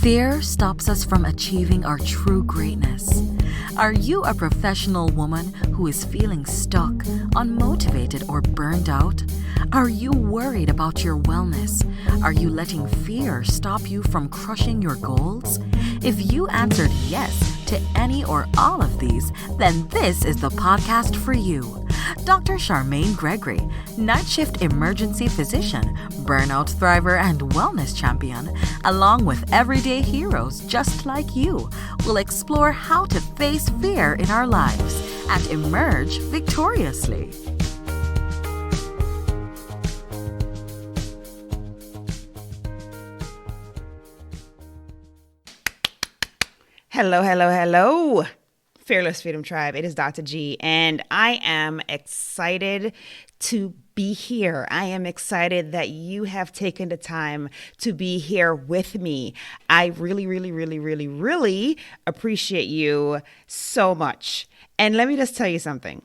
Fear stops us from achieving our true greatness. Are you a professional woman who is feeling stuck, unmotivated, or burned out? Are you worried about your wellness? Are you letting fear stop you from crushing your goals? If you answered yes to any or all of these, then this is the podcast for you. Dr. Charmaine Gregory, night shift emergency physician, burnout thriver, and wellness champion, along with everyday heroes just like you, will explore how to face fear in our lives and emerge victoriously. Hello, Fearless Freedom Tribe. It is Dr. G, and I am excited to be here. I am excited that you have taken the time to be here with me. I really appreciate you so much. And let me just tell you something.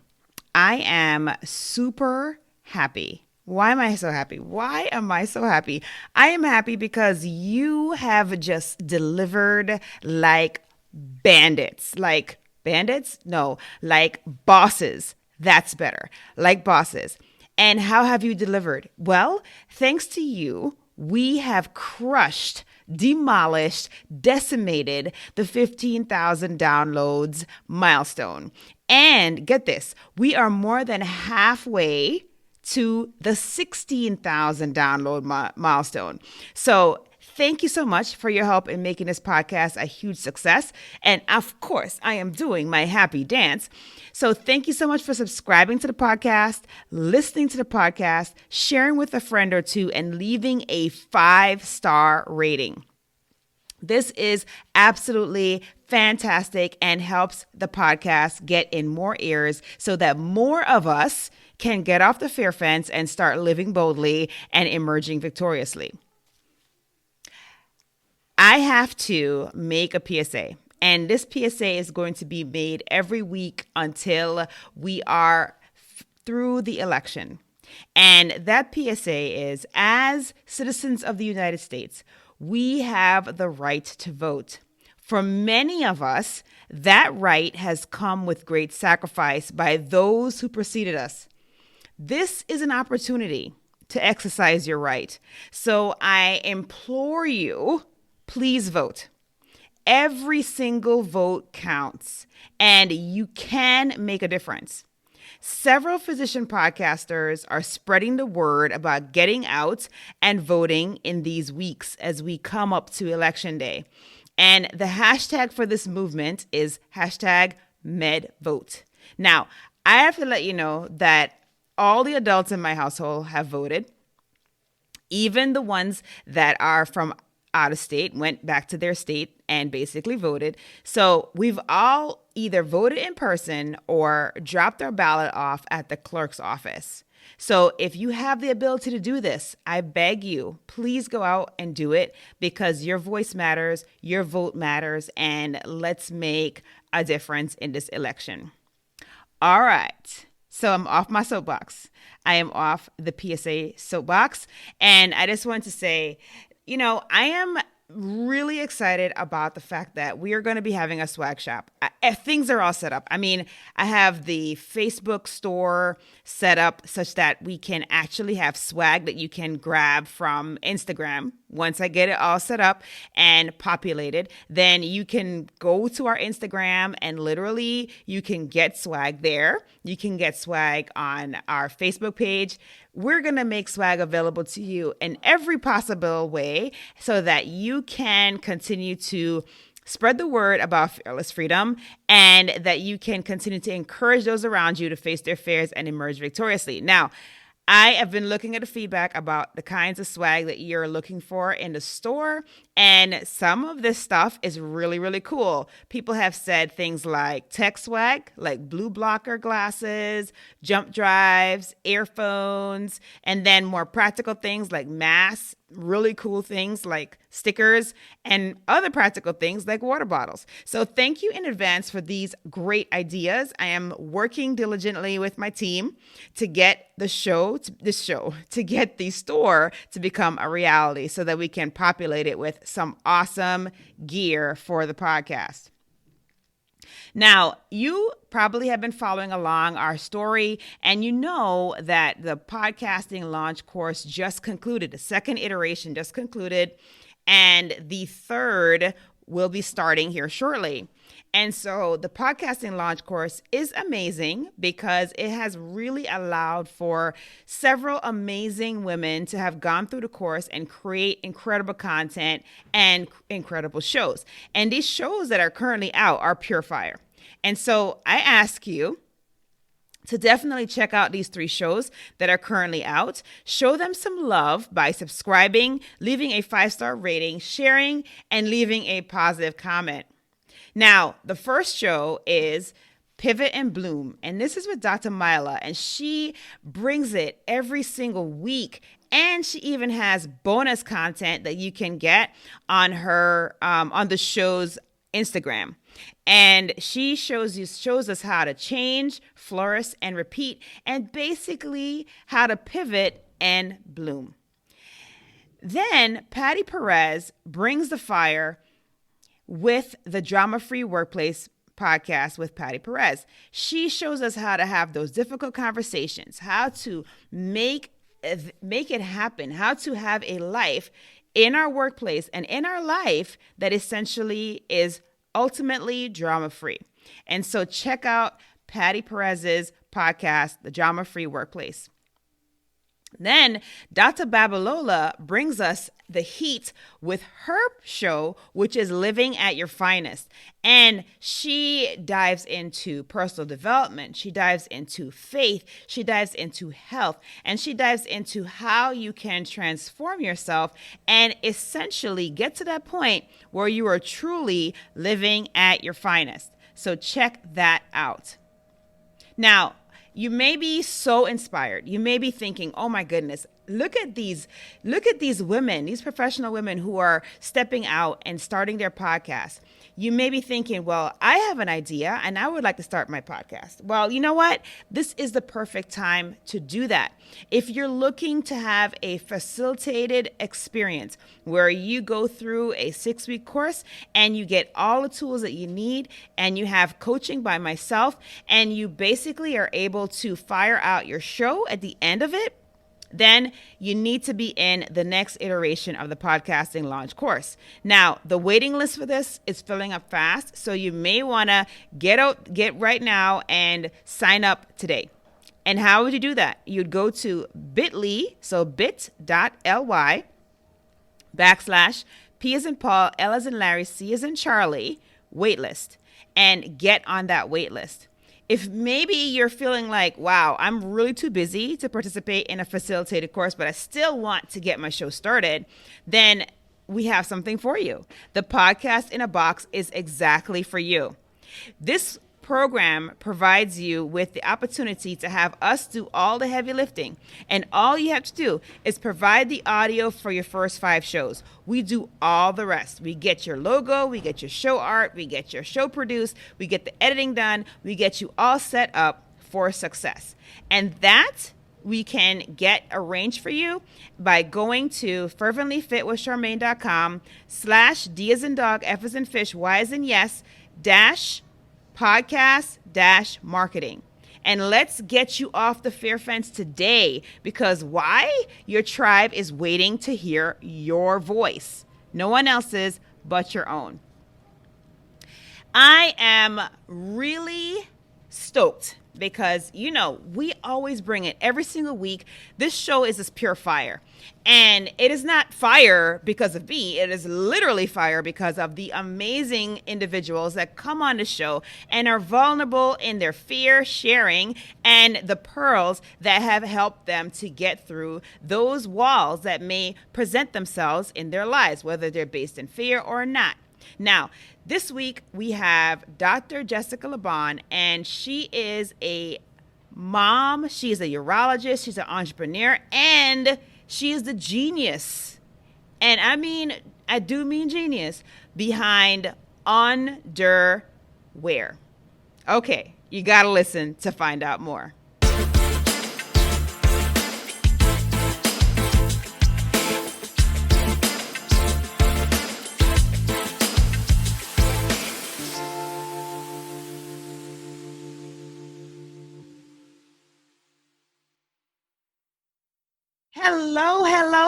I am super happy. Why am I so happy? Why am I so happy? I am happy because you have just delivered like bandits. Like bandits? No, like bosses. That's better. Like bosses. And how have you delivered? Well, thanks to you, we have crushed, demolished, decimated the 15,000 downloads milestone. And get this, we are more than halfway to the 16,000 download milestone. So thank you so much for your help in making this podcast a huge success. And of course, I am doing my happy dance. So thank you so much for subscribing to the podcast, listening to the podcast, sharing with a friend or two, and leaving a 5-star rating. This is absolutely fantastic and helps the podcast get in more ears so that more of us can get off the fear fence and start living boldly and emerging victoriously. I have to make a PSA, and this PSA is going to be made every week until we are through the election. And that PSA is, as citizens of the United States, we have the right to vote. For many of us, that right has come with great sacrifice by those who preceded us. This is an opportunity to exercise your right. So I implore you, please vote. Every single vote counts, and you can make a difference. Several physician podcasters are spreading the word about getting out and voting in these weeks as we come up to Election Day. And the hashtag for this movement is #MedVote. Now, I have to let you know that all the adults in my household have voted. Even the ones that are from out of state went back to their state and basically voted. So we've all either voted in person or dropped our ballot off at the clerk's office. So if you have the ability to do this, I beg you, please go out and do it because your voice matters, your vote matters, and let's make a difference in this election. All right. So I'm off my soapbox. I am off the PSA soapbox. And I just want to say, I am really excited about the fact that we are going to be having a swag shop. Things are all set up. I mean, I have the Facebook store set up such that we can actually have swag that you can grab from Instagram. Once I get it all set up and populated, then you can go to our Instagram and literally you can get swag there. You can get swag on our Facebook page. We're going to make swag available to you in every possible way so that you can continue to spread the word about fearless freedom and that you can continue to encourage those around you to face their fears and emerge victoriously. Now, I have been looking at the feedback about the kinds of swag that you're looking for in the store, and some of this stuff is really cool. People have said things like tech swag, like blue blocker glasses, jump drives, earphones, and then more practical things like masks, really cool things like stickers and other practical things like water bottles. So thank you in advance for these great ideas. I am working diligently with my team to get the store to become a reality so that we can populate it with some awesome gear for the podcast. Now, you probably have been following along our story, and you know that the podcasting launch course just concluded. The second iteration just concluded, and the third will be starting here shortly. And so the podcasting launch course is amazing because it has really allowed for several amazing women to have gone through the course and create incredible content and incredible shows. And these shows that are currently out are pure fire. And so I ask you to definitely check out these 3 shows that are currently out. Show them some love by subscribing, leaving a 5-star rating, sharing, and leaving a positive comment. Now, the first show is Pivot and Bloom, and this is with Dr. Mila, and she brings it every single week, and she even has bonus content that you can get on her on the show's Instagram. And she shows us how to change, flourish, and repeat, and basically how to pivot and bloom. Then Patty Perez brings the fire with the Drama-Free Workplace podcast with Patty Perez. She shows us how to have those difficult conversations, how to make it happen, how to have a life in our workplace and in our life that essentially is ultimately drama-free. And so check out Patty Perez's podcast, The Drama-Free Workplace. Then Dr. Babalola brings us the heat with her show, which is Living at Your Finest. And she dives into personal development. She dives into faith. She dives into health. And she dives into how you can transform yourself and essentially get to that point where you are truly living at your finest. So check that out. Now, you may be so inspired. You may be thinking, oh my goodness, look at these women, these professional women who are stepping out and starting their podcast. You may be thinking, well, I have an idea and I would like to start my podcast. Well, you know what? This is the perfect time to do that. If you're looking to have a facilitated experience where you go through a 6-week course and you get all the tools that you need and you have coaching by myself and you basically are able to fire out your show at the end of it, then you need to be in the next iteration of the podcasting launch course. Now, the waiting list for this is filling up fast, so you may want to get right now and sign up today. And how would you do that? You'd go to bit.ly, so bit.ly /P as in Paul, L as in Larry, C as in Charlie, waitlist, and get on that waitlist. If maybe you're feeling like, wow, I'm really too busy to participate in a facilitated course, but I still want to get my show started, then we have something for you. The Podcast in a Box is exactly for you. This program provides you with the opportunity to have us do all the heavy lifting. And all you have to do is provide the audio for your first 5 shows. We do all the rest. We get your logo, we get your show art, we get your show produced, we get the editing done, we get you all set up for success. And that we can get arranged for you by going to ferventlyfitwithcharmaine.com /D as in dog, F as in fish, Y as in yes, --podcast-marketing. And let's get you off the fear fence today, because why? Your tribe is waiting to hear your voice. No one else's but your own. I am really stoked because, you know, we always bring it every single week. This show is just pure fire. And it is not fire because of me. It is literally fire because of the amazing individuals that come on the show and are vulnerable in their fear sharing and the pearls that have helped them to get through those walls that may present themselves in their lives, whether they're based in fear or not. Now, this week we have Dr. Jessica Lubahn, and she is a mom. She is a urologist. She's an entrepreneur, and she is the genius And I mean, I do mean genius, behind ONDRwear. Okay, you gotta listen to find out more.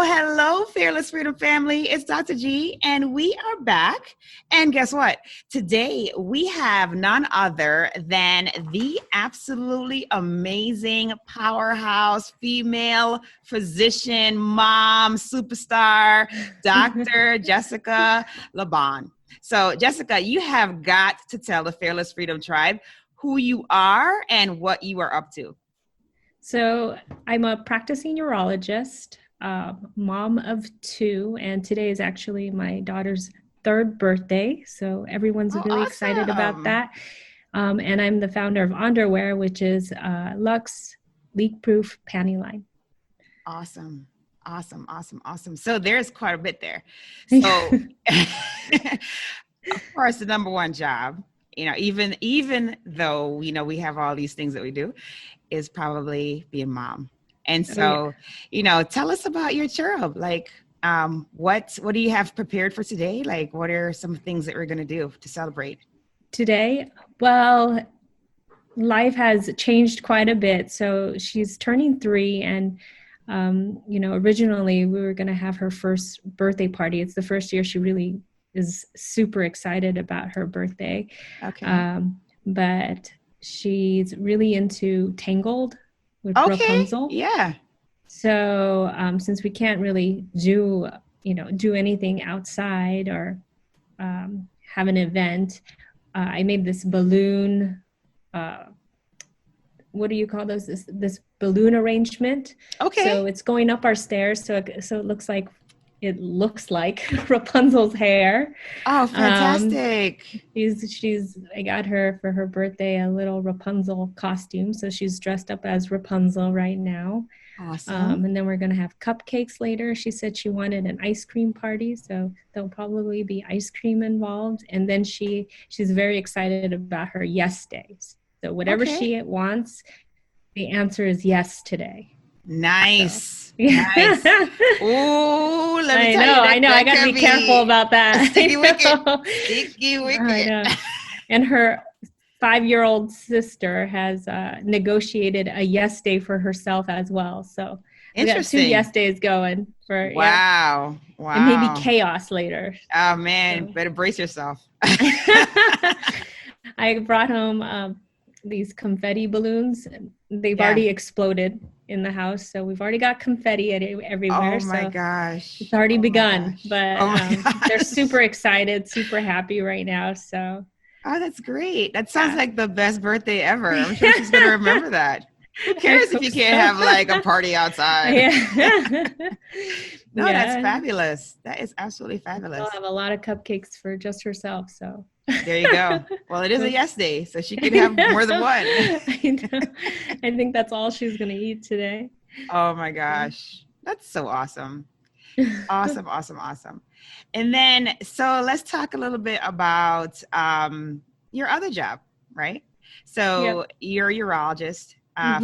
Hello, Fearless Freedom family. It's Dr. G, and we are back. And guess what? Today, we have none other than the absolutely amazing powerhouse female physician, mom, superstar, Dr. Jessica Lubahn. So, Jessica, you have got to tell the Fearless Freedom Tribe who you are and what you are up to. So I'm a practicing urologist, mom of 2, and today is actually my daughter's 3rd birthday. So everyone's really excited about that. And I'm the founder of ONDRwear, which is luxe leak-proof panty line. Awesome. So there's quite a bit there. So of course, the number one job, even though, we have all these things that we do, is probably being mom. And so, tell us about your churro. Like, what do you have prepared for today? Like, what are some things that we're going to do to celebrate? Today, well, life has changed quite a bit. So she's turning 3, and, originally we were going to have her first birthday party. It's the first year she really is super excited about her birthday. Okay. But she's really into Tangled with Rapunzel. Yeah. So since we can't really do anything outside or have an event, I made this balloon. What do you call those? This balloon arrangement. Okay. So it's going up our stairs. So it looks like Rapunzel's hair. Oh, fantastic. I got her for her birthday a little Rapunzel costume. So she's dressed up as Rapunzel right now. Awesome. And then we're going to have cupcakes later. She said she wanted an ice cream party. So there'll probably be ice cream involved. And then she's very excited about her yes days. So whatever she wants, the answer is yes today. Nice. Nice. Ooh, let me tell you. I know. I got to be careful about that. Sticky wicket. I know. And her 5-year-old sister has negotiated a yes day for herself as well. So we got 2 yes days going for. Wow. Yeah. Wow. And maybe chaos later. Oh man, better brace yourself. I brought home these confetti balloons. They've already exploded in the house, so we've already got confetti everywhere. Oh my gosh, it's already begun. But they're super excited, super happy right now. So that's great. That sounds like the best birthday ever. I'm sure she's gonna remember that. Who cares if you can't have like a party outside? No, that's fabulous. That is absolutely fabulous. She'll have a lot of cupcakes for just herself. So there you go. Well, it is a yes day, so she can have more than one. I know. I think that's all she's going to eat today. Oh my gosh. That's so awesome. Awesome. And then, so let's talk a little bit about your other job, right? So you're a urologist.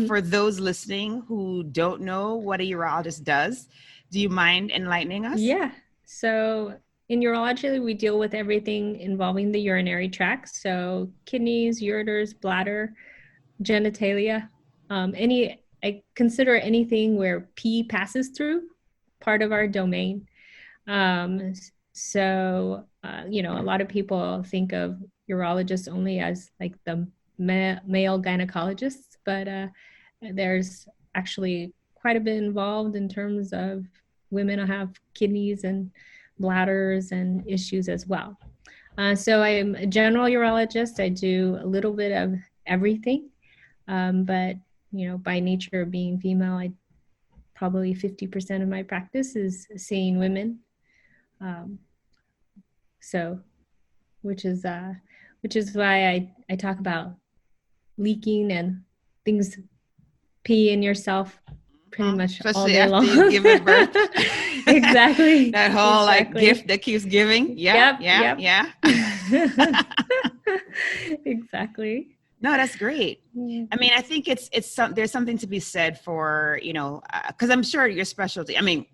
For those listening who don't know what a urologist does, do you mind enlightening us? Yeah. So in urology, we deal with everything involving the urinary tract. So kidneys, ureters, bladder, genitalia, I consider anything where pee passes through part of our domain. So a lot of people think of urologists only as like the male gynecologists, but there's actually quite a bit involved in terms of women who have kidneys and bladders and issues as well. So I'm a general urologist. I do a little bit of everything, but by nature of being female, probably 50% of my practice is seeing women. Which is why I talk about leaking and things pee in yourself pretty much especially all day after long. you've given birth. Exactly. That whole Exactly. like gift that keeps giving. Yeah. Yep, Yeah. Exactly. No, that's great. Yeah. I mean, I think there's something to be said for, because I'm sure your specialty, I mean,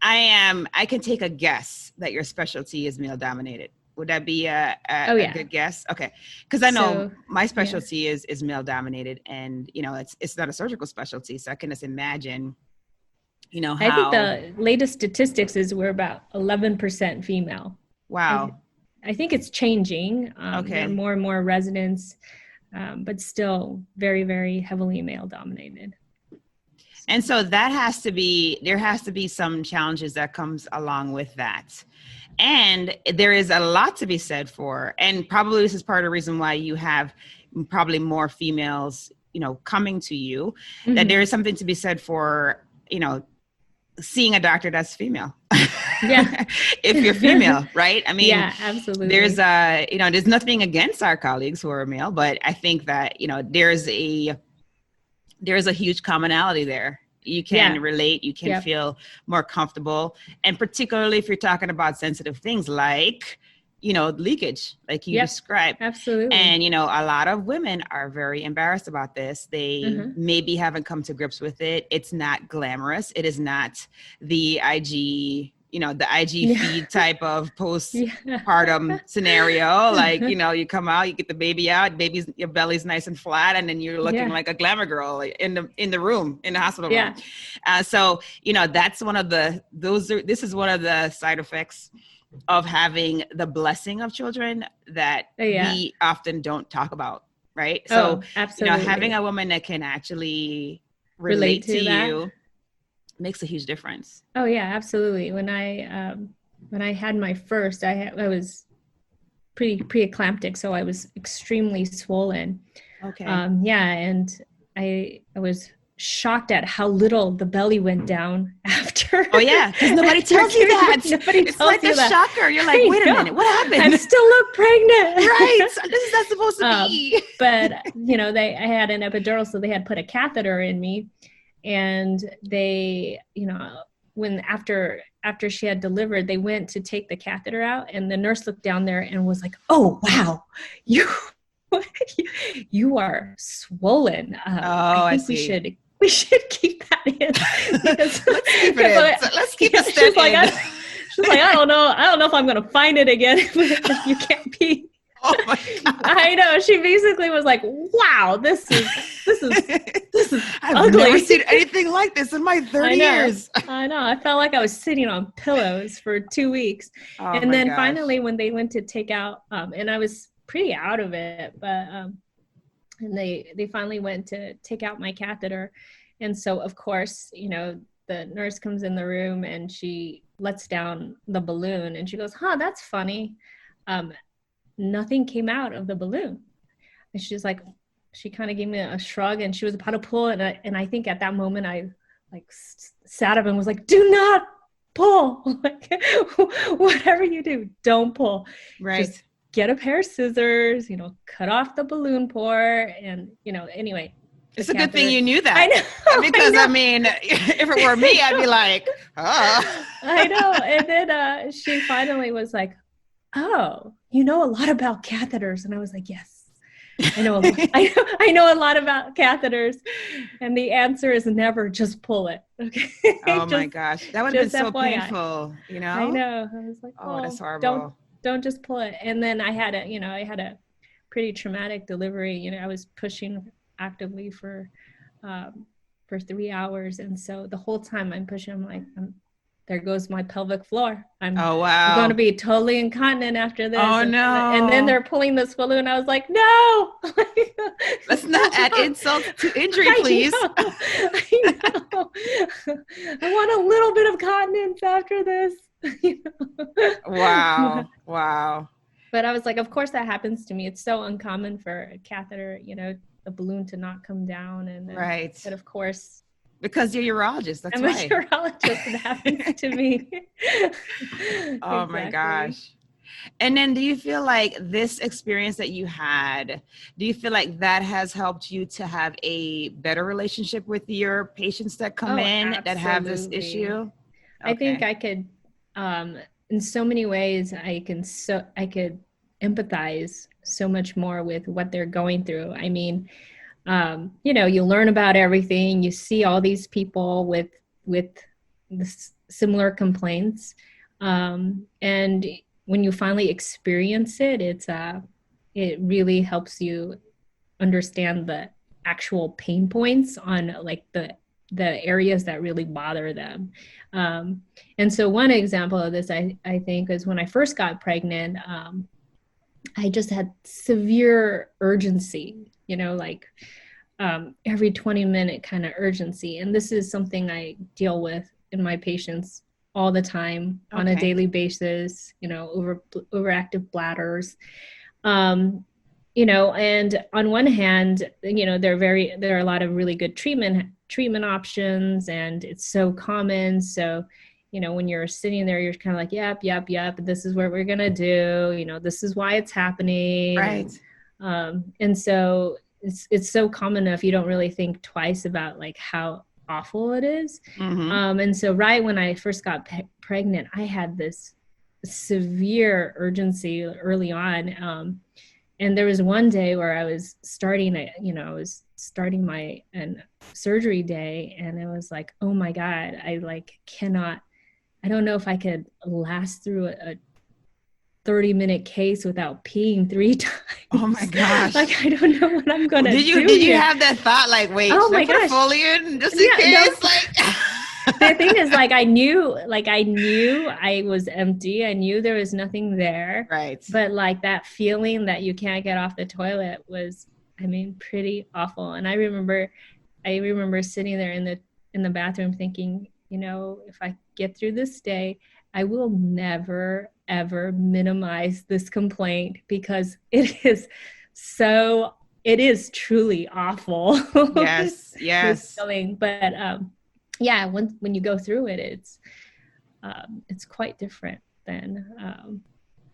I can take a guess that your specialty is male dominated. Would that be Oh, a yeah. good guess? Okay. Because I know So, my yeah. specialty is male dominated, and, it's not a surgical specialty. So I can just imagine, I think how. the latest statistics is we're about 11% female. Wow. I think it's changing. There Okay. are more and more residents, but still very, very heavily male dominated. And so there has to be some challenges that comes along with that. And there is a lot to be said for, and probably this is part of the reason why you have probably more females, coming to you, that there is something to be said for, seeing a doctor that's female. Yeah. If you're female, right? I mean, yeah, absolutely. There's there's nothing against our colleagues who are male, but I think that, there's a huge commonality there. You can relate, you can feel more comfortable. And particularly if you're talking about sensitive things like, leakage, like you described. Absolutely. And, a lot of women are very embarrassed about this. They maybe haven't come to grips with it. It's not glamorous. It is not the IG feed type of postpartum scenario. Like, you come out, you get the baby out, your belly's nice and flat, and then you're looking like a glamour girl in the room, in the hospital room. So, that's this is one of the side effects of having the blessing of children that we often don't talk about. Right. So, absolutely. Having a woman that can actually relate to you makes a huge difference. Oh yeah, absolutely. When I had my first, I was pretty preeclamptic, so I was extremely swollen. Okay. And I was shocked at how little the belly went down after. Oh yeah, because nobody tells you that. It's like a shocker. You're like, wait a minute, what happened? I still look pregnant. Right. This is not supposed to be. But I had an epidural, so they had put a catheter in me. And they, when after she had delivered, they went to take the catheter out, and the nurse looked down there and was like, "Oh wow, you are swollen. I think we should keep that in." Because, let's keep it in. Let's keep it she's like, I don't know if I'm gonna find it again if you can't pee. Oh my God. I know. She basically was like, "Wow, this is I've ugly. never seen anything like this in my 30 years." I know. I felt like I was sitting on pillows for 2 weeks. And then finally when they went to take out, and I was pretty out of it, but, and they finally went to take out my catheter. And so of course, the nurse comes in the room and she lets down the balloon and she goes, "Huh, that's funny. Nothing came out of the balloon." And she's like, she kind of gave me a shrug and she was about to pull it. And I think at that moment I sat up and was like, "Do not pull. Like, whatever you do, don't pull." Right. Just get a pair of scissors, cut off the balloon port. And, anyway. It's a good thing you knew that. I know. Because I mean, if it were me, I'd be like, "Oh." I know. And then she finally was like, "Oh, you know a lot about catheters." And I was like, "Yes, I know. I know a lot about catheters." And the answer is never just pull it. Okay. Oh my gosh, that would have been so FYI. Painful. I know. I was like, "Oh, that's horrible." Don't just pull it. And then I had a pretty traumatic delivery. I was pushing actively for 3 hours, and so the whole time I'm pushing, I'm like, there goes my pelvic floor. I'm going to be totally incontinent after this. Oh no. And then they're pulling this balloon. I was like, "No." Let's not add insult to injury, please. I know. I want a little bit of continence after this. Wow. But I was like, of course that happens to me. It's so uncommon for a catheter, the balloon to not come down. And right. But of course, because you're a urologist. That's I'm right. a urologist. It happens to me. Oh my gosh. And then do you feel like this experience that you had, do you feel like that has helped you to have a better relationship with your patients that come in that have this issue? I think Okay. I could, in so many ways, I could empathize so much more with what they're going through. I mean, you learn about everything. You see all these people with similar complaints, and when you finally experience it, it really helps you understand the actual pain points on like the areas that really bother them. And so one example of this, I think, is when I first got pregnant. I just had severe urgency, like every 20-minute kind of urgency. And this is something I deal with in my patients all the time on a Okay. daily basis, overactive bladders. And on one hand, there are a lot of really good treatment options, and it's so common. So, when you're sitting there, you're kind of like, yep, this is what we're gonna do. This is why it's happening. Right. And so it's so common enough, you don't really think twice about like how awful it is. And so right when I first got pregnant, I had this severe urgency early on. And there was one day where I was starting my surgery day, and it was like, oh my God, I don't know if I could last through a 30-minute case without peeing 3 times. Oh my gosh. Like, I don't know what I'm gonna do Did you here. have that thought like, wait, Oh should I my put a gosh. Foley in just in Yeah, no. case? Like The thing is, like, I knew I was empty. I knew there was nothing there. Right. But like that feeling that you can't get off the toilet was, I mean, pretty awful. And I remember sitting there in the bathroom thinking, if I get through this day, I will never, ever minimize this complaint, because it is truly awful. Yes. This feeling. But yeah, when you go through it, it's quite different than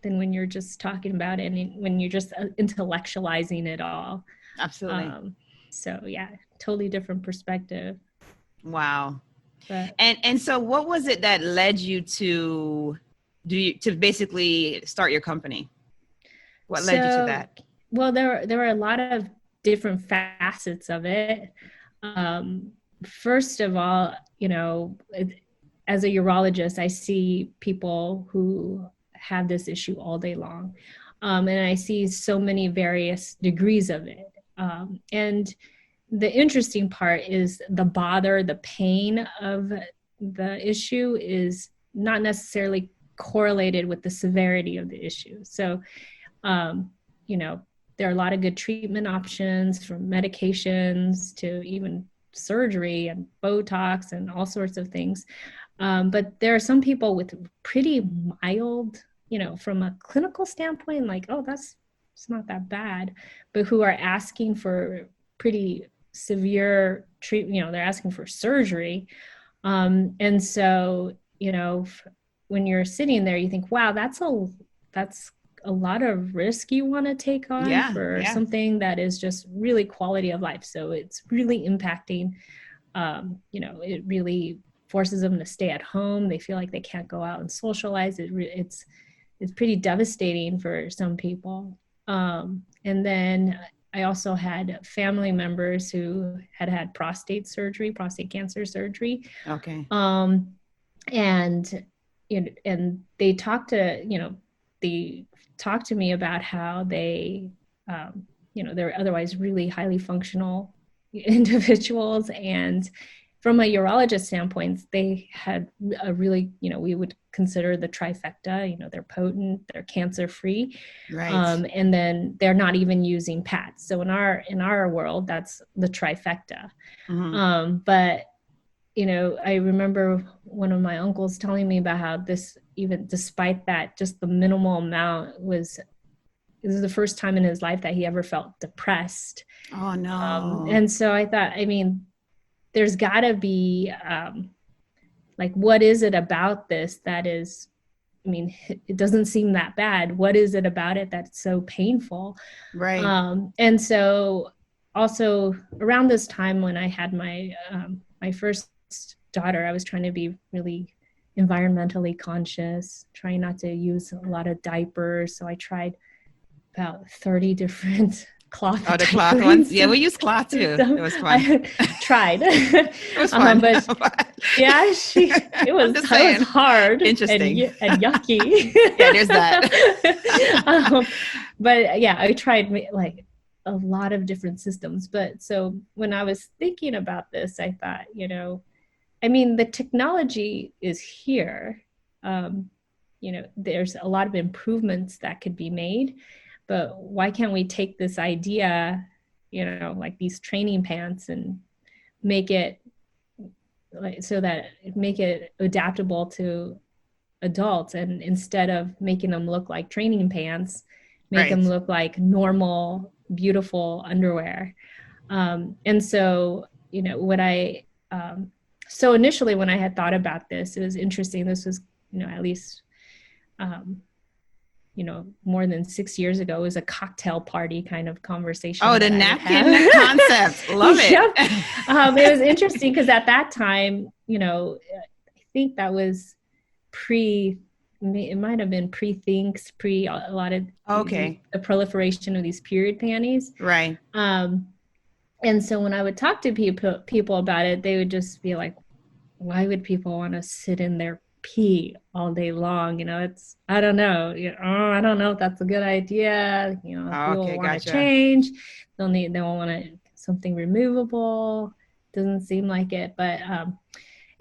when you're just talking about it and when you're just intellectualizing it all. Absolutely. So yeah, totally different perspective. Wow. But And so what was it that led you to basically start your company? What led you to that? Well, there were a lot of different facets of it. First of all, as a urologist, I see people who have this issue all day long. And I see so many various degrees of it. And the interesting part is the bother, the pain of the issue is not necessarily correlated with the severity of the issue. So, there are a lot of good treatment options, from medications to even surgery and Botox and all sorts of things. But there are some people with pretty mild, from a clinical standpoint, like, oh, it's not that bad, but who are asking for pretty severe treatment, they're asking for surgery. And so, when you're sitting there, you think, wow, that's a lot of risk you want to take on for something that is just really quality of life. So it's really impacting, it really forces them to stay at home. They feel like they can't go out and socialize. It's pretty devastating for some people. And then I also had family members who had prostate cancer surgery. Okay. And they talked to me about how they, they're otherwise really highly functional individuals. And from a urologist standpoint, they had a really, we would consider the trifecta, they're potent, they're cancer-free. Right. And then they're not even using pads. So in our world, that's the trifecta. But, I remember one of my uncles telling me about how this, even despite that, just the minimal amount this is the first time in his life that he ever felt depressed. Oh no. And so I thought, there's gotta be, like, what is it about this that is, it doesn't seem that bad. What is it about it that's so painful? Right. And so also around this time when I had my, my first daughter, I was trying to be really environmentally conscious, trying not to use a lot of diapers. So I tried about 30 different cloth Oh, the diapers. cloth ones? Yeah, we use cloth too. So It was fun. I tried. It was fun. But yeah, it was hard Interesting. and yucky. Yeah, there's that. But yeah, I tried like a lot of different systems. But so when I was thinking about this, I thought, I mean, the technology is here. There's a lot of improvements that could be made, but why can't we take this idea, like these training pants, and make it adaptable to adults, and instead of making them look like training pants, make them look like normal, beautiful underwear. And so, so initially when I had thought about this, it was interesting. This was, at least, more than 6 years ago. It was a cocktail party kind of conversation. Oh, the napkin concept. Love it. Yep. It was interesting because at that time, I think that was it might have been pre-thinks, a lot of the proliferation of these period panties. Right. And so when I would talk to people about it, they would just be like, why would people want to sit in their pee all day long? I don't know. I don't know if that's a good idea. People want to change. They want something removable. Doesn't seem like it. But,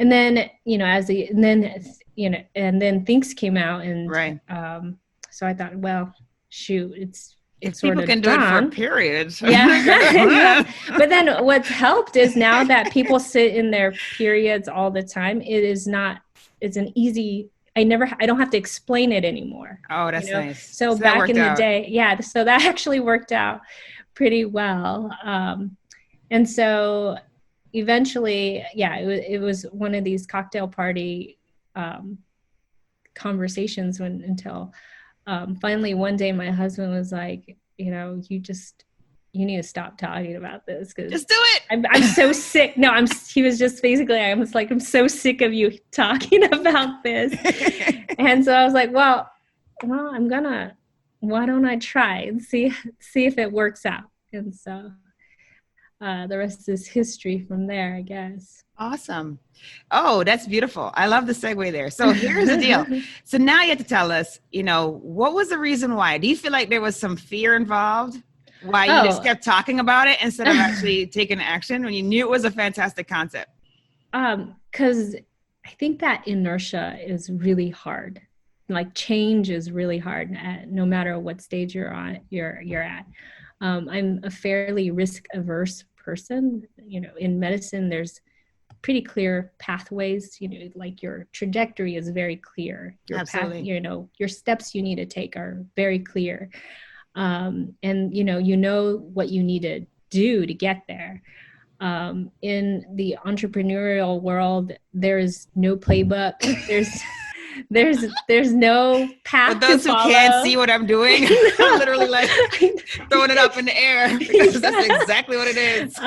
and then, and then things came out, and so I thought, well, shoot, if people can do it for periods. Yeah. But then what's helped is now that people sit in their periods all the time, it's an easy, I don't have to explain it anymore. Oh, that's nice. So back in the day, so that actually worked out pretty well. And so eventually, it was one of these cocktail party conversations until finally one day my husband was like, you need to stop talking about this, because just do it. I'm so sick. No, he was just basically, I was like, I'm so sick of you talking about this. And so I was like, well, why don't I try and see if it works out? And so the rest is history from there, I guess. Awesome. Oh, that's beautiful. I love the segue there. So here's the deal. So now you have to tell us, what was the reason why? Do you feel like there was some fear involved? Why you just kept talking about it instead of actually taking action when you knew it was a fantastic concept? Because I think that inertia is really hard. Like change is really hard no matter what stage you're at. I'm a fairly risk averse person. In medicine, there's pretty clear pathways, like your trajectory is very clear. Your Absolutely. path, your steps you need to take are very clear. And what you need to do to get there. In the entrepreneurial world, there's no playbook. There's no path. For those who can't see what I'm doing, I'm literally like throwing it up in the air because that's exactly what it is.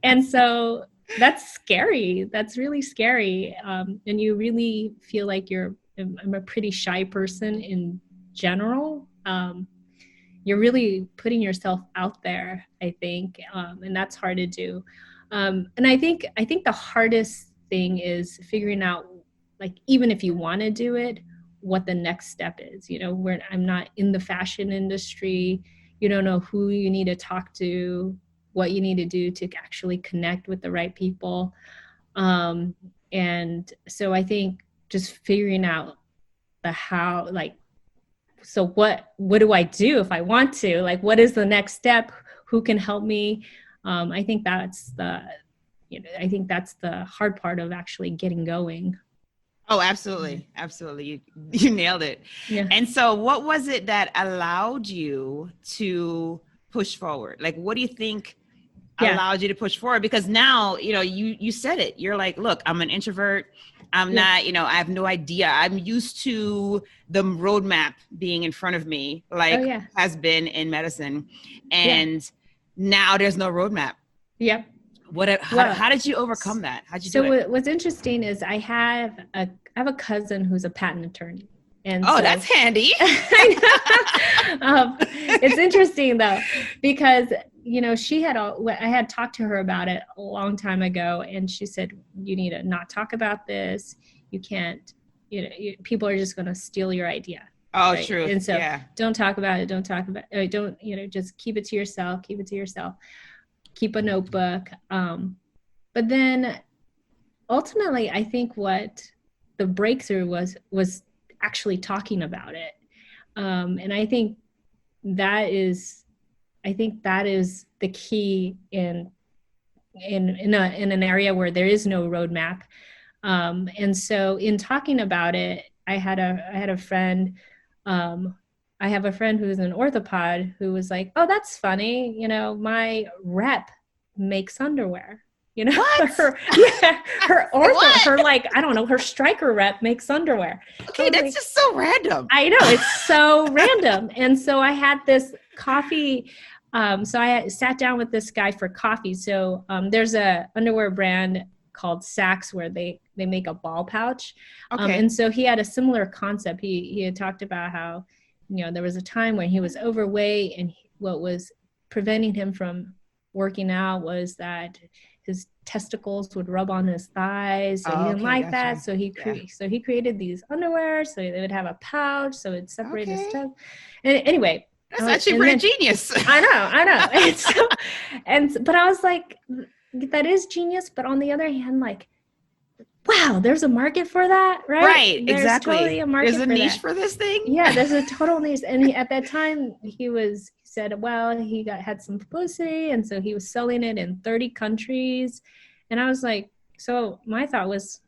And so that's scary. That's really scary. And you really feel like I'm a pretty shy person in general. You're really putting yourself out there, I think, and that's hard to do. And I think the hardest thing is figuring out, like, even if you want to do it, what the next step is. I'm not in the fashion industry. You don't know who you need to talk to, what you need to do to actually connect with the right people. And so I think just figuring out the how, like, so what do I do if I want to? Like, what is the next step? Who can help me? I think that's the hard part of actually getting going. Oh, absolutely. Absolutely. You nailed it. Yeah. And so what was it that allowed you to push forward? Like, what do you think allowed you to push forward? Because now, you said it, you're like, look, I'm an introvert. I'm not, I have no idea. I'm used to the roadmap being in front of me, like has been in medicine. And now there's no roadmap. Yep. How did you overcome that? How'd you do it? So what's interesting is I have a cousin who's a patent attorney. And oh, so, that's handy. I know. It's interesting though, because, you know, I had talked to her about it a long time ago, and she said, you need to not talk about this. You can't, you know, people are just going to steal your idea. Oh, right? true. And so Yeah. don't talk about it. Don't talk about it. Don't, you know, just keep it to yourself, keep it to yourself, keep a notebook. But then ultimately, I think what the breakthrough was actually talking about it. And I think that is the key in an area where there is no roadmap. And so in talking about it, I had a friend, I have a friend who's an orthopod who was like, oh, that's funny. You know, my rep makes underwear. You know, her like, I don't know, her striker rep makes underwear. Okay, that's like, just so random. I know, it's so random. And so I had this coffee. So I sat down with this guy for coffee. So there's a underwear brand called Saks where they make a ball pouch. Okay. And so he had a similar concept. He had talked about how, you know, there was a time when he was overweight, and what was preventing him from working out was that his testicles would rub on his thighs. So he didn't like that. So he created these underwear so they would have a pouch so it'd separate his testicles. And anyway, that's actually pretty genius. I know. But I was like, that is genius. But on the other hand, like, wow, there's a market for that, right? Right, there's exactly. Totally a market there's a niche for this thing. Yeah, there's a total niche. And at that time, he said, well, he had some publicity, and so he was selling it in 30 countries. And I was like, so my thought was,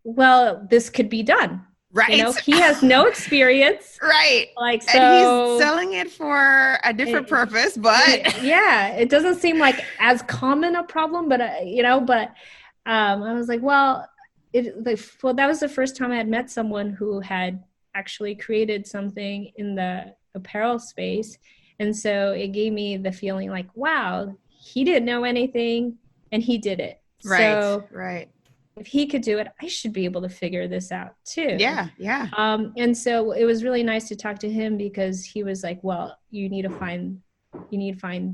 well, this could be done. Right. You know, he has no experience. Right. Like, so. And he's selling it for a different purpose, but. Yeah, it doesn't seem like as common a problem, but, you know, but I was like, well, that was the first time I had met someone who had actually created something in the apparel space. And so it gave me the feeling like, wow, he didn't know anything and he did it. Right. So right. If he could do it, I should be able to figure this out too. Yeah. Yeah. And so it was really nice to talk to him, because he was like, well, you need to find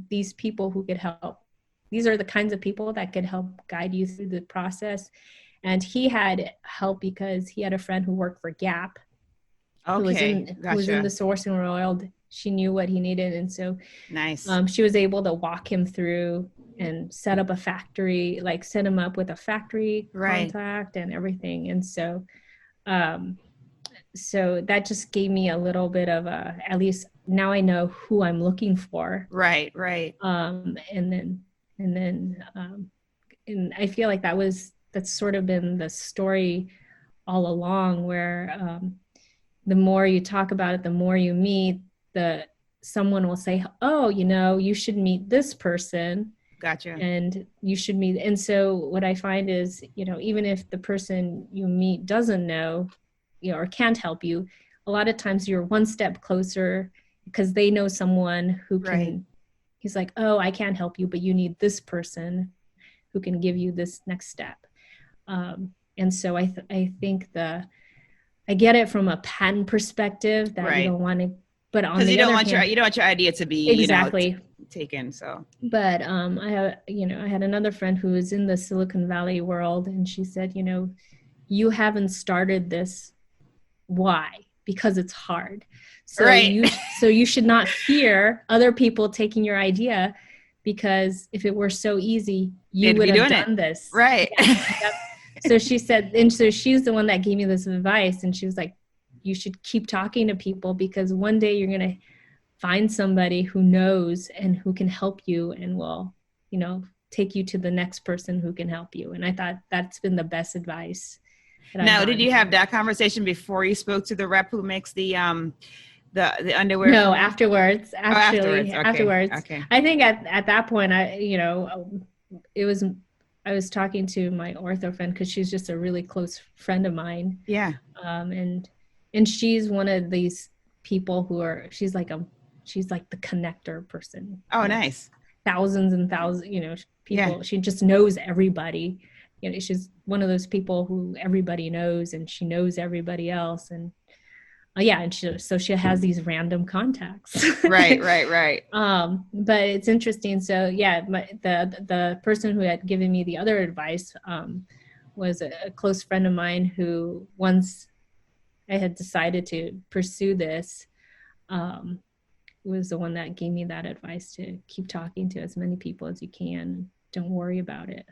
these people who could help. These are the kinds of people that could help guide you through the process. And he had help because he had a friend who worked for Gap. Okay. Who was in the sourcing world. She knew what he needed. And so nice. She was able to walk him through and set up a factory, like set him up with a factory contact and everything. And so, so that just gave me a little bit of at least now I know who I'm looking for. Right. Right. And I feel like that's sort of been the story all along, where the more you talk about it, the more you meet, someone will say, oh, you know, you should meet this person. Gotcha. And you should meet. And so what I find is, you know, even if the person you meet doesn't know, you know, or can't help you, a lot of times you're one step closer because they know someone who can, he's like, oh, I can't help you, but you need this person who can give you this next step. And so I think I get it from a patent perspective that you don't want to, but on the other hand, you don't want your idea to be exactly taken. So, but I had another friend who was in the Silicon Valley world, and she said, you know, you haven't started this. Why? Because it's hard. So you should not fear other people taking your idea, because if it were so easy, you would have done this. Right. Yeah. So she said, and so she's the one that gave me this advice, and she was like, you should keep talking to people, because one day you're going to find somebody who knows and who can help you and will, you know, take you to the next person who can help you. And I thought that's been the best advice. Now, did you have that conversation before you spoke to the rep who makes the underwear? No, afterwards. Actually, afterwards. Okay. I think at that point, I was talking to my ortho friend, because she's just a really close friend of mine. Yeah. And she's one of these people she's like the connector person. Oh, nice. Thousands and thousands, you know, people. Yeah. She just knows everybody. you know, she's one of those people who everybody knows, and she knows everybody else. And yeah, and so she has these random contacts. Right. But it's interesting. So yeah, the person who had given me the other advice was a close friend of mine who, once I had decided to pursue this, was the one that gave me that advice to keep talking to as many people as you can. Don't worry about it.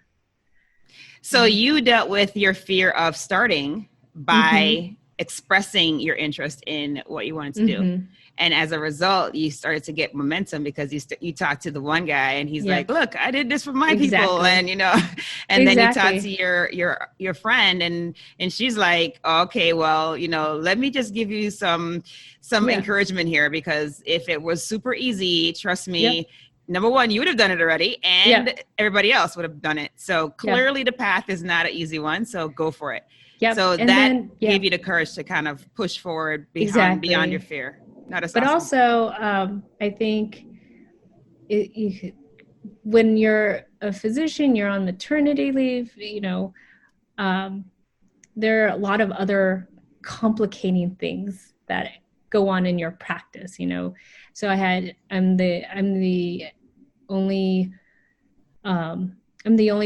So you dealt with your fear of starting by expressing your interest in what you wanted to do. And as a result, you started to get momentum because you talked to the one guy and he's like, look, I did this for my people. And, you know, and then you talk to your friend and she's like, oh, okay, well, you know, let me just give you some encouragement here, because if it was super easy, trust me, number one, you would have done it already, and everybody else would have done it. So clearly the path is not an easy one. So go for it. So and that gave you the courage to kind of push forward beyond your fear. But also, I think when you're a physician, you're on maternity leave, you know, there are a lot of other complicating things that go on in your practice, you know. So I'm the only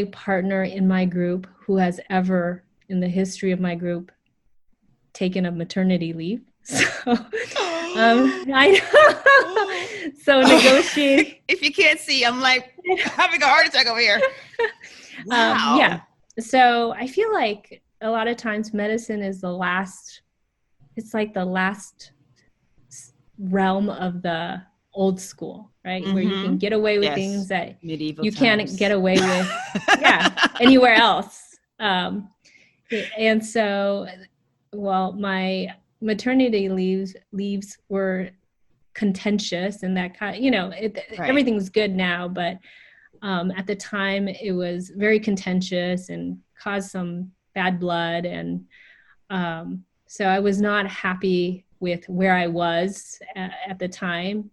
partner in my group who has ever, in the history of my group, taken a maternity leave. So I know. So negotiating. If you can't see, I'm like having a heart attack over here. Wow. Yeah. So I feel like a lot of times medicine is the last realm of the old school, right? Where you can get away with things that medieval you times. can't get away with anywhere else. And so, well, my maternity leaves were contentious, and that kind of, you know, everything's good now, but at the time it was very contentious and caused some bad blood. And so I was not happy with where I was at the time.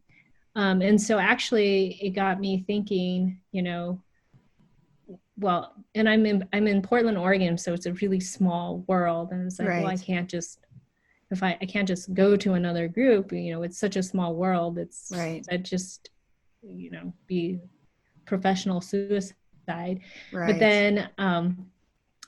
And so actually it got me thinking, you know, well, and I'm in Portland, Oregon, so it's a really small world. And it's like, well, I can't just go to another group, you know, it's such a small world. I'd just, you know, be professional suicide. But then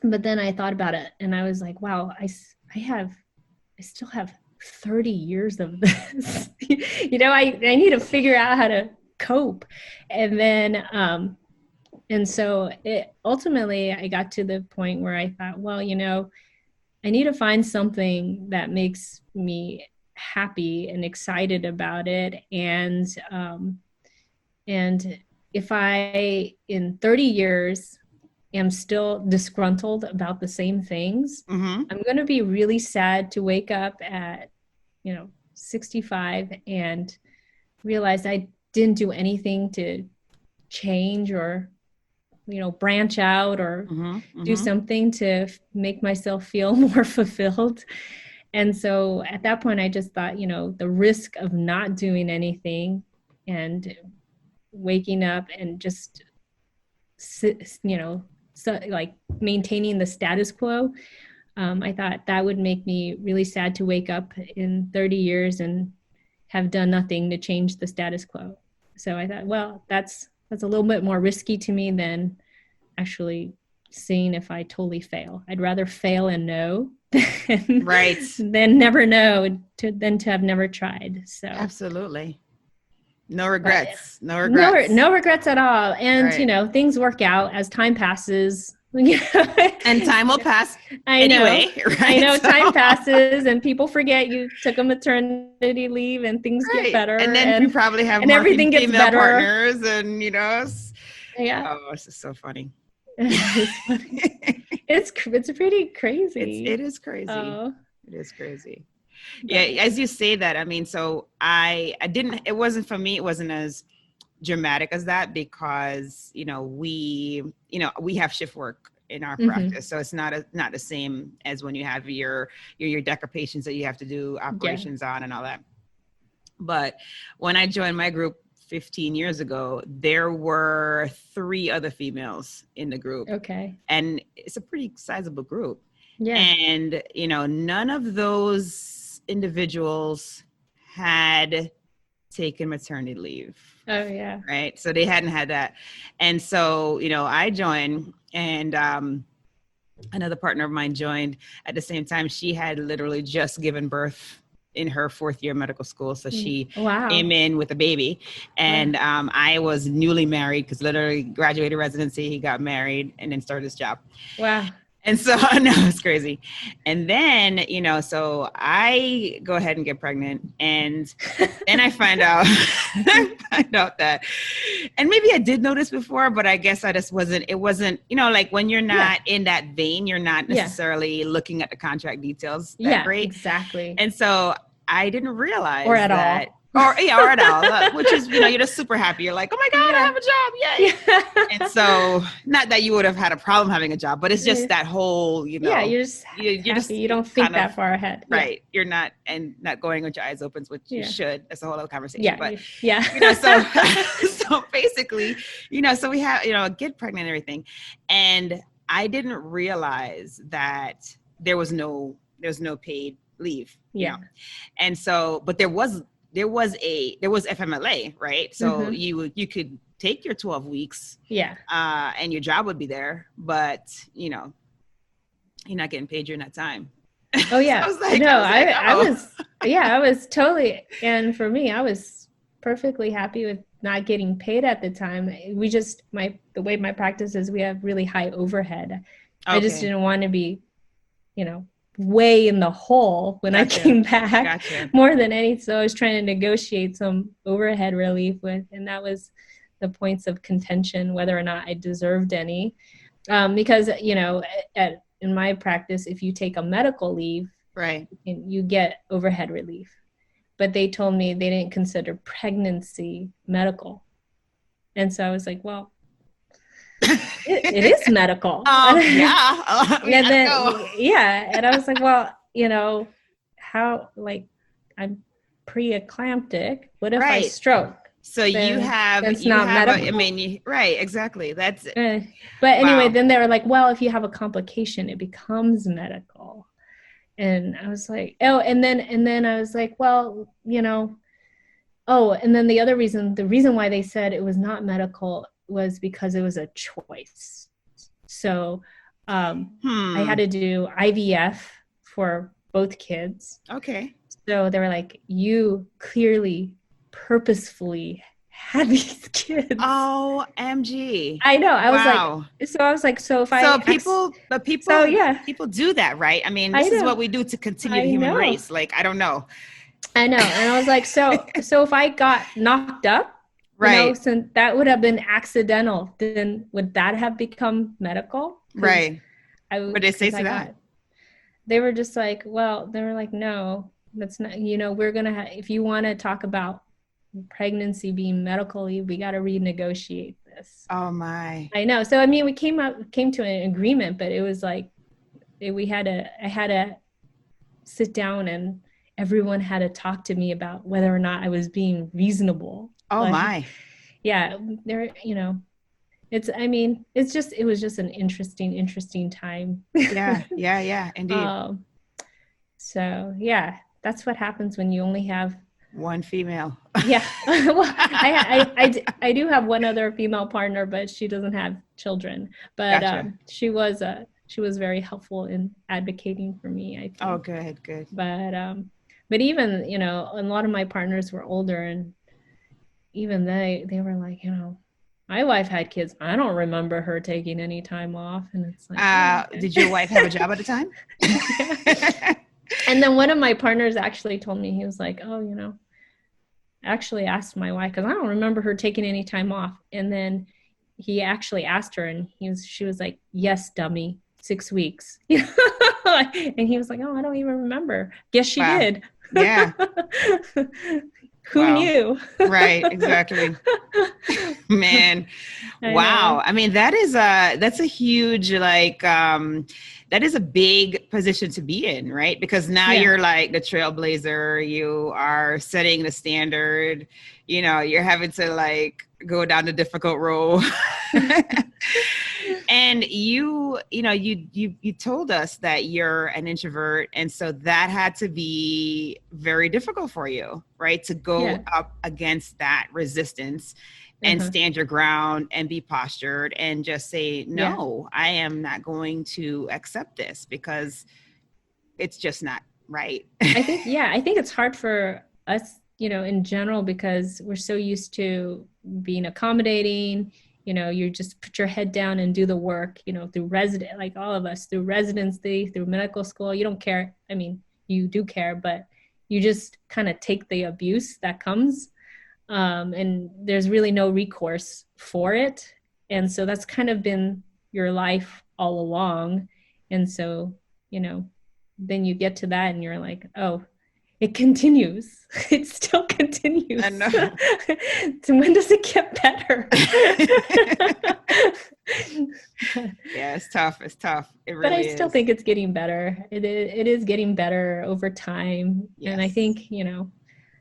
I thought about it and I was like, wow, I still have 30 years of this. You know, I need to figure out how to cope. And then, and so ultimately I got to the point where I thought, well, you know, I need to find something that makes me happy and excited about it. And if I, in 30 years, am still disgruntled about the same things, I'm going to be really sad to wake up at, you know, 65 and realize I didn't do anything to change or, you know, branch out or do something to make myself feel more fulfilled. And so at that point, I just thought, you know, the risk of not doing anything and waking up and just, you know, so like maintaining the status quo, I thought that would make me really sad to wake up in 30 years and have done nothing to change the status quo. So I thought, well, that's a little bit more risky to me than actually seeing if I totally fail. I'd rather fail and know than never know than to have never tried. So absolutely. No regrets. No regrets at all. And, you know, things work out as time passes. And time will pass anyway. I know time passes and people forget you took a maternity leave and things get better. And then you probably have and more everything gets better. Partners and, you know. Oh, this is so funny. It's funny. It's pretty crazy. It is crazy. Oh. It is crazy. Yeah, as you say that, I mean, so it wasn't for me, it wasn't as dramatic as that because, you know, we have shift work in our practice. So it's not the same as when you have your deck of patients that you have to do operations on and all that. But when I joined my group 15 years ago, there were 3 other females in the group. Okay. And it's a pretty sizable group. Yeah. And, none of those individuals had taken maternity leave. Oh, yeah. Right. So they hadn't had that. And so, I joined, and another partner of mine joined at the same time. She had literally just given birth in her 4th year of medical school. So she came in with a baby, and I was newly married, because literally graduated residency, got married, and then started this job. Wow. And so, no, it's crazy. And then, so I go ahead and get pregnant, and then I find out that, and maybe I did know this before, but I guess it wasn't, like when you're not in that vein, you're not necessarily looking at the contract details that great. Exactly. And so I didn't realize or at that. all. Or at all, which is, you're just super happy. You're like, oh my God, I have a job. Yay. And so, not that you would have had a problem having a job, but it's just that whole, you're just happy. You don't think that far ahead. Right. You're not going with your eyes open, which you should. That's a whole other conversation. Yeah. But, so, so basically, so we have, get pregnant and everything. And I didn't realize that there was no paid leave. Yeah. And so, but there was FMLA, right? So you could take your 12 weeks, and your job would be there, but you're not getting paid during that time. Oh yeah, So I was totally, and for me, I was perfectly happy with not getting paid at the time. We just the way my practice is, we have really high overhead. Okay. I just didn't want to be, way in the hole when I came back more than anything. So I was trying to negotiate some overhead relief and that was the points of contention, whether or not I deserved any. Because, in my practice, if you take a medical leave, right, you get overhead relief. But they told me they didn't consider pregnancy medical. And so I was like, well, it is medical. Yeah. And then, and I was like, well, how, I'm pre-eclamptic. What if I stroke? So that's not medical. Right, exactly. That's it. But anyway, then they were like, well, if you have a complication, it becomes medical. And I was like, oh, and then I was like, well, and then the reason why they said it was not medical was because it was a choice. So I had to do IVF for both kids. Okay. So they were like, you clearly purposefully had these kids. OMG. I know. I was like, people do that, right? I mean, this is what we do to continue the human race. Like, I don't know. I know. And I was like, so if I got knocked up, right, since that would have been accidental, then would that have become medical? Right. What did they say to that? They were just like, no, that's not, we're going to if you want to talk about pregnancy being medical leave, we got to renegotiate this. Oh my. I know. So, I mean, we came to an agreement, but it was like, I had to sit down and everyone had to talk to me about whether or not I was being reasonable. Oh my. Yeah. There, it was just an interesting time. Yeah. Indeed. So yeah, that's what happens when you only have one female. Yeah. Well, I do have one other female partner, but she doesn't have children, but Gotcha. She was very helpful in advocating for me, I think. Oh, good. But even, a lot of my partners were older, and even they were like, my wife had kids. I don't remember her taking any time off. And it's like, Did your wife have a job at the time? And then one of my partners actually told me, he was like, oh, actually asked my wife, because I don't remember her taking any time off. And then he actually asked her, and she was like, yes, dummy, 6 weeks. And he was like, oh, I don't even remember. Guess she did. Yeah. Who knew? Right, exactly. Man. Wow. I mean, that's a huge, that is a big position to be in, right? Because now you're like the trailblazer, you are setting the standard, you know, you're having to like go down the difficult road. And you told us that you're an introvert, and so that had to be very difficult for you, right? To go up against that resistance and stand your ground and be postured and just say, no, I am not going to accept this because it's just not right. I think it's hard for us, you know, in general, because we're so used to being accommodating. You know, you just put your head down and do the work, you know, through like all of us, through residency, through medical school. You don't care. I mean, you do care, but you just kind of take the abuse that comes. And there's really no recourse for it. And so that's kind of been your life all along. And so, you know, then you get to that and you're like, oh, it continues. It still continues. I know. So when does it get better? Yeah, it's tough. It's tough. It really But I still think it's getting better. It is getting better over time. Yes. And I think, you know,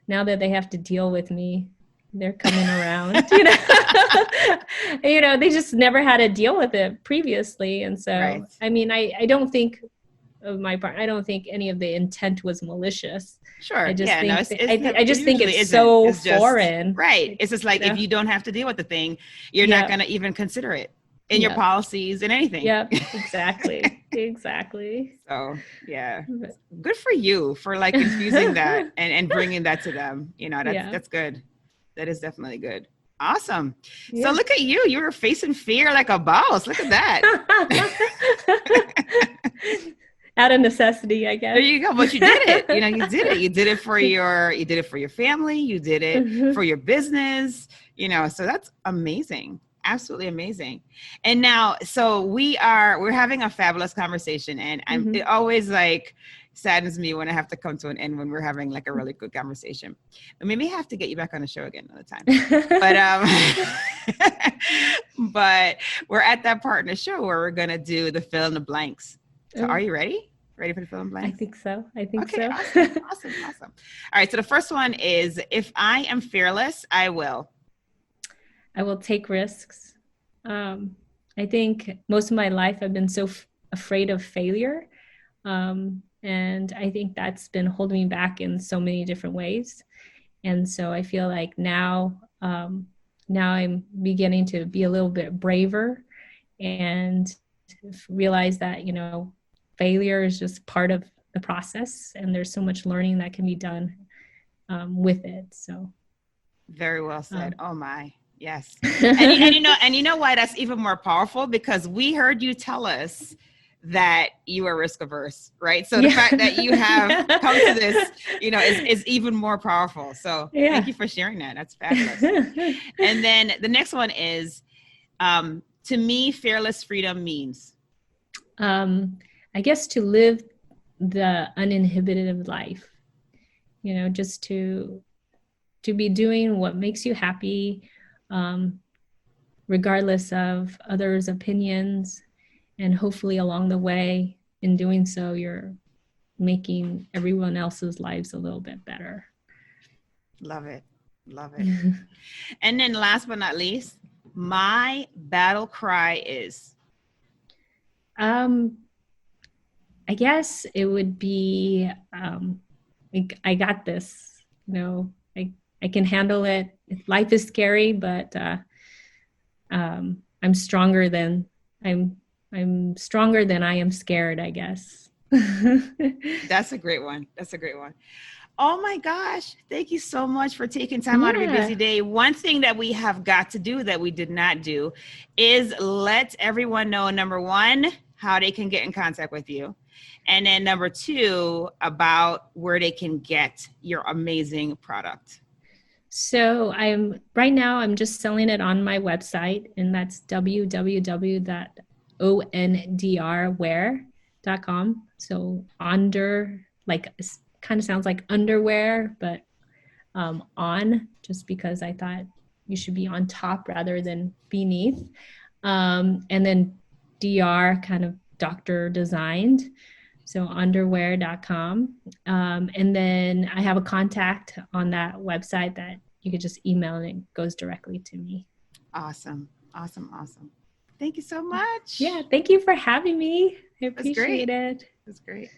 now that they have to deal with me, they're coming around, you know. You know, they just never had to deal with it previously. And so, I mean, I don't think of my part, I don't think any of the intent was malicious. Sure. I just think I just think it's so foreign. Right. It's just like, if you don't have to deal with the thing, you're not going to even consider it in your policies and anything. Yep. Exactly. Exactly. So yeah, good for you for like infusing that and bringing that to them. You know, that's good. That is definitely good. Awesome. So look at you. You were facing fear like a boss. Look at that. Out of necessity, I guess. There you go. But you did it. You know, you did it. You did it for your family. You did it for your business, you know, so that's amazing. Absolutely amazing. And now, so we're having a fabulous conversation, and it always like saddens me when I have to come to an end when we're having like a really good conversation. But maybe I have to get you back on the show again another time. But but we're at that part in the show where we're gonna do the fill in the blanks. So are you ready? Ready for the fill in the blanks? I think so. Okay, Awesome. All right. So the first one is, if I am fearless, I will take risks. I think most of my life I've been so afraid of failure. And I think that's been holding me back in so many different ways. And so I feel like now I'm beginning to be a little bit braver and realize that, you know, failure is just part of the process, and there's so much learning that can be done with it. So very well said. Oh my. Yes. And you know why that's even more powerful? Because we heard you tell us that you are risk averse, right? So the fact that you have come to this, you know, is even more powerful. So thank you for sharing that. That's fabulous. And then the next one is, to me, fearless freedom means? I guess to live the uninhibited life, you know, just to be doing what makes you happy, regardless of others' opinions. And hopefully along the way, in doing so, you're making everyone else's lives a little bit better. Love it. And then last but not least, my battle cry is? I guess it would be, I got this, you know, I can handle it. Life is scary, but I'm stronger than I am scared, I guess. That's a great one. Oh my gosh. Thank you so much for taking time out of your busy day. One thing that we have got to do that we did not do is let everyone know, number one, how they can get in contact with you. And then number two, about where they can get your amazing product. So I'm just selling it on my website, and that's www.ONDRwear.com. So like kind of sounds like underwear, but on, just because I thought you should be on top rather than beneath. And then DR kind of doctor designed. So underwear.com. And then I have a contact on that website that you could just email and it goes directly to me. Awesome. Thank you so much. Yeah, thank you for having me. I appreciate it. It was great.